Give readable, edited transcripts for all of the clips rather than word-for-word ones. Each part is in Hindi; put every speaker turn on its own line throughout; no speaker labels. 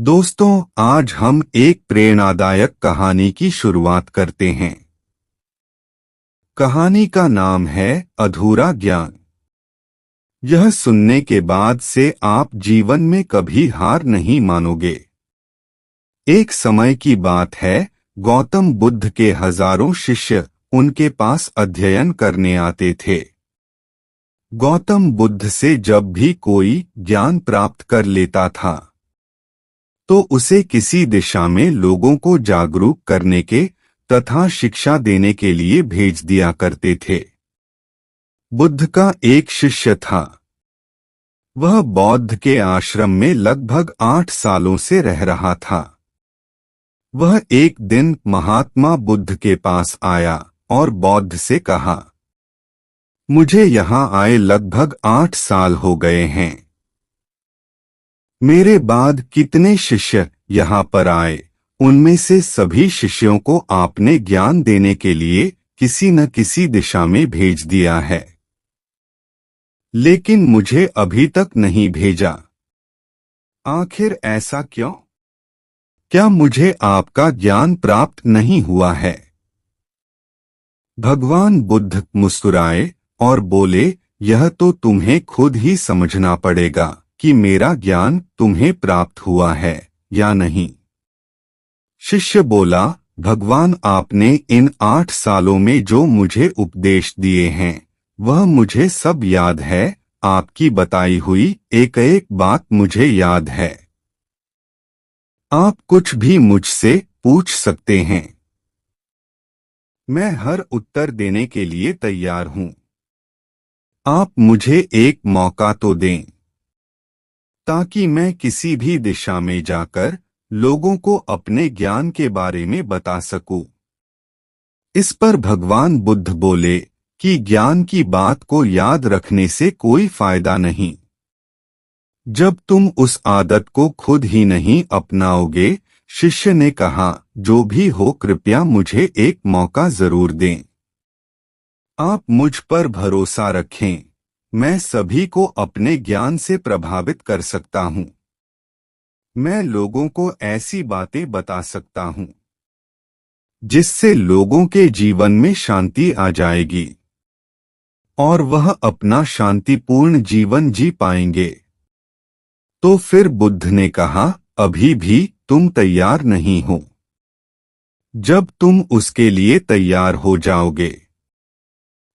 दोस्तों, आज हम एक प्रेरणादायक कहानी की शुरुआत करते हैं। कहानी का नाम है अधूरा ज्ञान। यह सुनने के बाद से आप जीवन में कभी हार नहीं मानोगे। एक समय की बात है, गौतम बुद्ध के हजारों शिष्य उनके पास अध्ययन करने आते थे। गौतम बुद्ध से जब भी कोई ज्ञान प्राप्त कर लेता था तो उसे किसी दिशा में लोगों को जागरूक करने के तथा शिक्षा देने के लिए भेज दिया करते थे। बुद्ध का एक शिष्य था। वह बौद्ध के आश्रम में लगभग 8 सालों से रह रहा था। वह एक दिन महात्मा बुद्ध के पास आया और बौद्ध से कहा, मुझे यहाँ आए लगभग 8 साल हो गए हैं। मेरे बाद कितने शिष्य यहाँ पर आए, उनमें से सभी शिष्यों को आपने ज्ञान देने के लिए किसी न किसी दिशा में भेज दिया है, लेकिन मुझे अभी तक नहीं भेजा। आखिर ऐसा क्यों? क्या मुझे आपका ज्ञान प्राप्त नहीं हुआ है? भगवान बुद्ध मुस्कुराए और बोले, यह तो तुम्हें खुद ही समझना पड़ेगा कि मेरा ज्ञान तुम्हें प्राप्त हुआ है या नहीं। शिष्य बोला, भगवान, आपने इन 8 सालों में जो मुझे उपदेश दिए हैं वह मुझे सब याद है। आपकी बताई हुई एक एक बात मुझे याद है। आप कुछ भी मुझसे पूछ सकते हैं, मैं हर उत्तर देने के लिए तैयार हूं। आप मुझे एक मौका तो दें ताकि मैं किसी भी दिशा में जाकर लोगों को अपने ज्ञान के बारे में बता सकूं। इस पर भगवान बुद्ध बोले कि ज्ञान की बात को याद रखने से कोई फायदा नहीं। जब तुम उस आदत को खुद ही नहीं अपनाओगे। शिष्य ने कहा, जो भी हो कृपया मुझे एक मौका जरूर दें। आप मुझ पर भरोसा रखें, मैं सभी को अपने ज्ञान से प्रभावित कर सकता हूं। मैं लोगों को ऐसी बातें बता सकता हूं जिससे लोगों के जीवन में शांति आ जाएगी और वह अपना शांतिपूर्ण जीवन जी पाएंगे। तो फिर बुद्ध ने कहा, अभी भी तुम तैयार नहीं हो। जब तुम उसके लिए तैयार हो जाओगे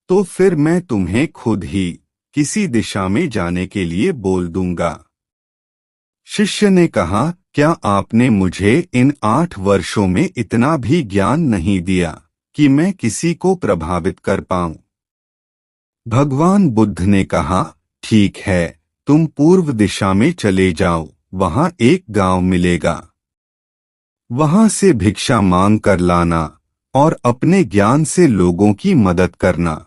तो फिर मैं तुम्हें खुद ही किसी दिशा में जाने के लिए बोल दूंगा। शिष्य ने कहा, क्या आपने मुझे इन 8 वर्षों में इतना भी ज्ञान नहीं दिया कि मैं किसी को प्रभावित कर पाऊं? भगवान बुद्ध ने कहा, ठीक है, तुम पूर्व दिशा में चले जाओ, वहां एक गांव मिलेगा। वहां से भिक्षा मांग कर लाना और अपने ज्ञान से लोगों की मदद करना।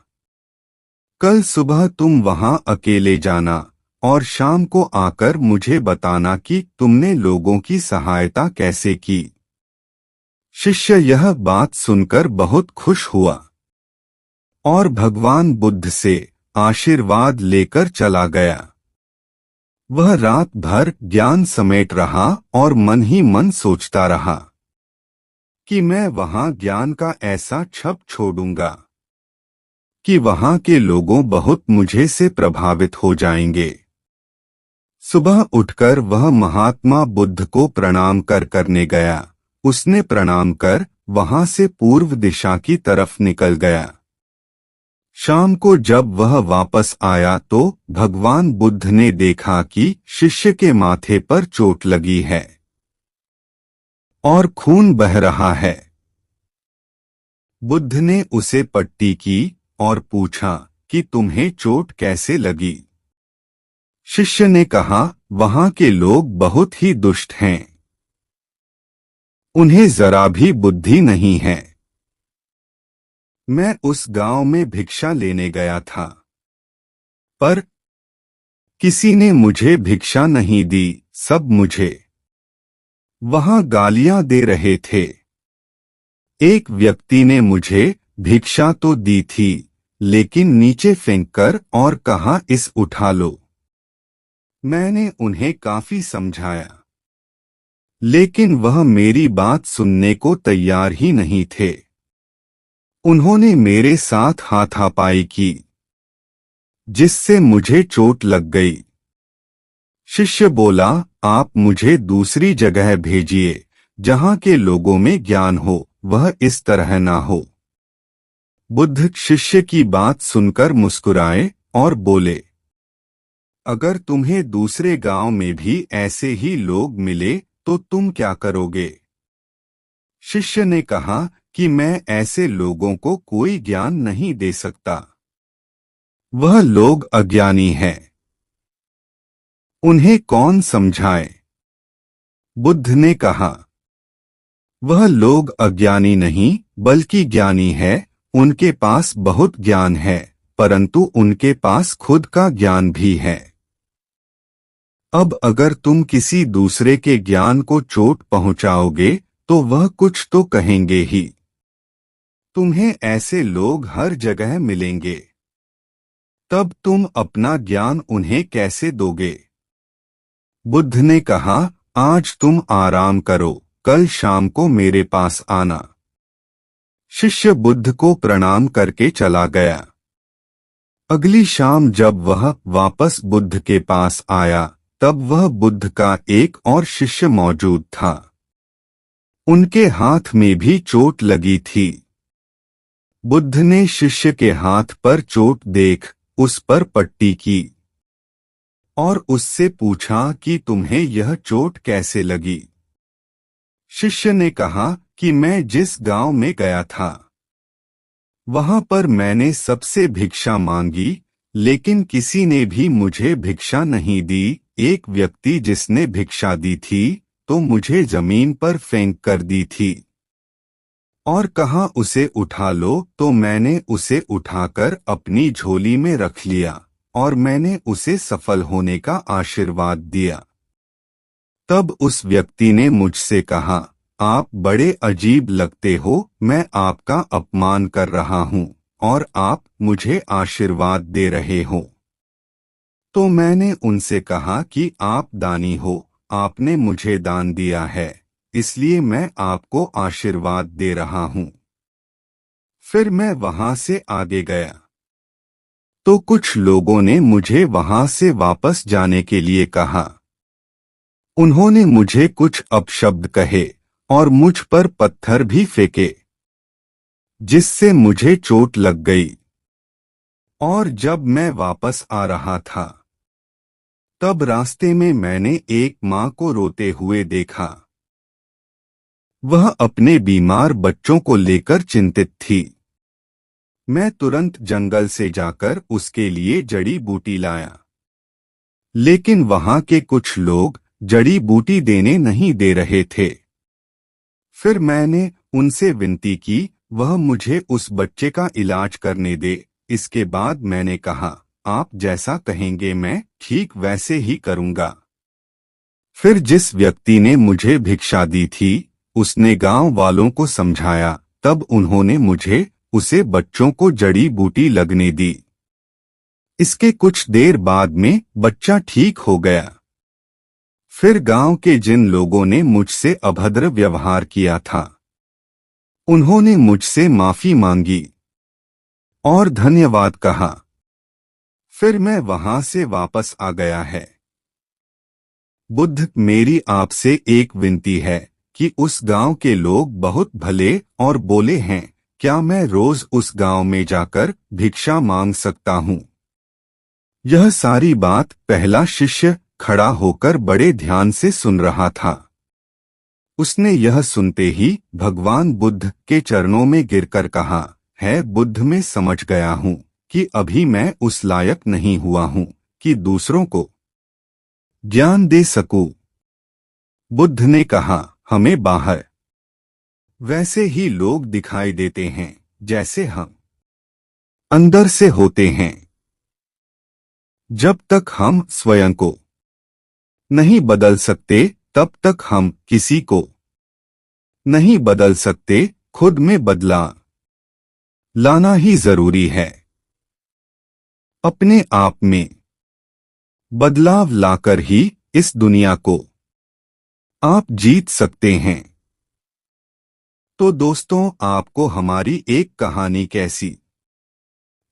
कल सुबह तुम वहां अकेले जाना और शाम को आकर मुझे बताना कि तुमने लोगों की सहायता कैसे की। शिष्य यह बात सुनकर बहुत खुश हुआ और भगवान बुद्ध से आशीर्वाद लेकर चला गया। वह रात भर ज्ञान समेट रहा और मन ही मन सोचता रहा कि मैं वहां ज्ञान का ऐसा छप छोड़ूंगा कि वहां के लोगों बहुत मुझे से प्रभावित हो जाएंगे। सुबह उठकर वह महात्मा बुद्ध को प्रणाम करने गया। उसने प्रणाम कर वहां से पूर्व दिशा की तरफ निकल गया। शाम को जब वह वापस आया तो भगवान बुद्ध ने देखा कि शिष्य के माथे पर चोट लगी है और खून बह रहा है। बुद्ध ने उसे पट्टी की और पूछा कि तुम्हें चोट कैसे लगी? शिष्य ने कहा, वहां के लोग बहुत ही दुष्ट हैं, उन्हें जरा भी बुद्धि नहीं है। मैं उस गांव में भिक्षा लेने गया था, पर किसी ने मुझे भिक्षा नहीं दी, सब मुझे वहां गालियां दे रहे थे। एक व्यक्ति ने मुझे भिक्षा तो दी थी, लेकिन नीचे फेंककर और कहा, इस उठा लो। मैंने उन्हें काफी समझाया, लेकिन वह मेरी बात सुनने को तैयार ही नहीं थे। उन्होंने मेरे साथ हाथापाई की, जिससे मुझे चोट लग गई। शिष्य बोला, आप मुझे दूसरी जगह भेजिए जहां के लोगों में ज्ञान हो, वह इस तरह ना हो। बुद्ध शिष्य की बात सुनकर मुस्कुराए और बोले, अगर तुम्हें दूसरे गांव में भी ऐसे ही लोग मिले तो तुम क्या करोगे? शिष्य ने कहा कि मैं ऐसे लोगों को कोई ज्ञान नहीं दे सकता। वह लोग अज्ञानी हैं। उन्हें कौन समझाए? बुद्ध ने कहा, वह लोग अज्ञानी नहीं बल्कि ज्ञानी है। उनके पास बहुत ज्ञान है, परंतु उनके पास खुद का ज्ञान भी है। अब अगर तुम किसी दूसरे के ज्ञान को चोट पहुंचाओगे तो वह कुछ तो कहेंगे ही। तुम्हें ऐसे लोग हर जगह मिलेंगे। तब तुम अपना ज्ञान उन्हें कैसे दोगे? बुद्ध ने कहा, आज तुम आराम करो, कल शाम को मेरे पास आना। शिष्य बुद्ध को प्रणाम करके चला गया। अगली शाम जब वह वापस बुद्ध के पास आया, तब वह बुद्ध का एक और शिष्य मौजूद था। उनके हाथ में भी चोट लगी थी। बुद्ध ने शिष्य के हाथ पर चोट देख उस पर पट्टी की और उससे पूछा कि तुम्हें यह चोट कैसे लगी? शिष्य ने कहा कि मैं जिस गांव में गया था वहां पर मैंने सबसे भिक्षा मांगी, लेकिन किसी ने भी मुझे भिक्षा नहीं दी। एक व्यक्ति जिसने भिक्षा दी थी तो मुझे जमीन पर फेंक कर दी थी और कहा उसे उठा लो, तो मैंने उसे उठाकर अपनी झोली में रख लिया और मैंने उसे सफल होने का आशीर्वाद दिया। तब उस व्यक्ति ने मुझसे कहा, आप बड़े अजीब लगते हो, मैं आपका अपमान कर रहा हूं और आप मुझे आशीर्वाद दे रहे हो। तो मैंने उनसे कहा कि आप दानी हो, आपने मुझे दान दिया है, इसलिए मैं आपको आशीर्वाद दे रहा हूं। फिर मैं वहां से आगे गया तो कुछ लोगों ने मुझे वहां से वापस जाने के लिए कहा। उन्होंने मुझे कुछ अपशब्द कहे और मुझ पर पत्थर भी फेंके, जिससे मुझे चोट लग गई। और जब मैं वापस आ रहा था तब रास्ते में मैंने एक मां को रोते हुए देखा। वह अपने बीमार बच्चों को लेकर चिंतित थी। मैं तुरंत जंगल से जाकर उसके लिए जड़ी बूटी लाया, लेकिन वहां के कुछ लोग जड़ी बूटी देने नहीं दे रहे थे। फिर मैंने उनसे विनती की वह मुझे उस बच्चे का इलाज करने दे। इसके बाद मैंने कहा, आप जैसा कहेंगे मैं ठीक वैसे ही करूंगा। फिर जिस व्यक्ति ने मुझे भिक्षा दी थी उसने गांव वालों को समझाया, तब उन्होंने मुझे उसे बच्चों को जड़ी बूटी लगने दी। इसके कुछ देर बाद में बच्चा ठीक हो गया। फिर गांव के जिन लोगों ने मुझसे अभद्र व्यवहार किया था उन्होंने मुझसे माफी मांगी और धन्यवाद कहा। फिर मैं वहां से वापस आ गया है। बुद्ध, मेरी आपसे एक विनती है कि उस गांव के लोग बहुत भले और बोले हैं, क्या मैं रोज उस गांव में जाकर भिक्षा मांग सकता हूं? यह सारी बात पहला शिष्य खड़ा होकर बड़े ध्यान से सुन रहा था। उसने यह सुनते ही भगवान बुद्ध के चरणों में गिरकर कहा, है बुद्ध, मैं समझ गया हूं कि अभी मैं उस लायक नहीं हुआ हूं कि दूसरों को ज्ञान दे सकूं। बुद्ध ने कहा, हमें बाहर वैसे ही लोग दिखाई देते हैं जैसे हम अंदर से होते हैं। जब तक हम स्वयं को नहीं बदल सकते तब तक हम किसी को नहीं बदल सकते। खुद में बदलाव लाना ही जरूरी है। अपने आप में बदलाव लाकर ही इस दुनिया को आप जीत सकते हैं। तो दोस्तों, आपको हमारी एक कहानी कैसी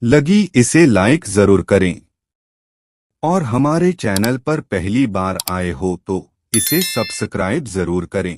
लगी, इसे लाइक जरूर करें और हमारे चैनल पर पहली बार आए हो तो इसे सब्सक्राइब जरूर करें।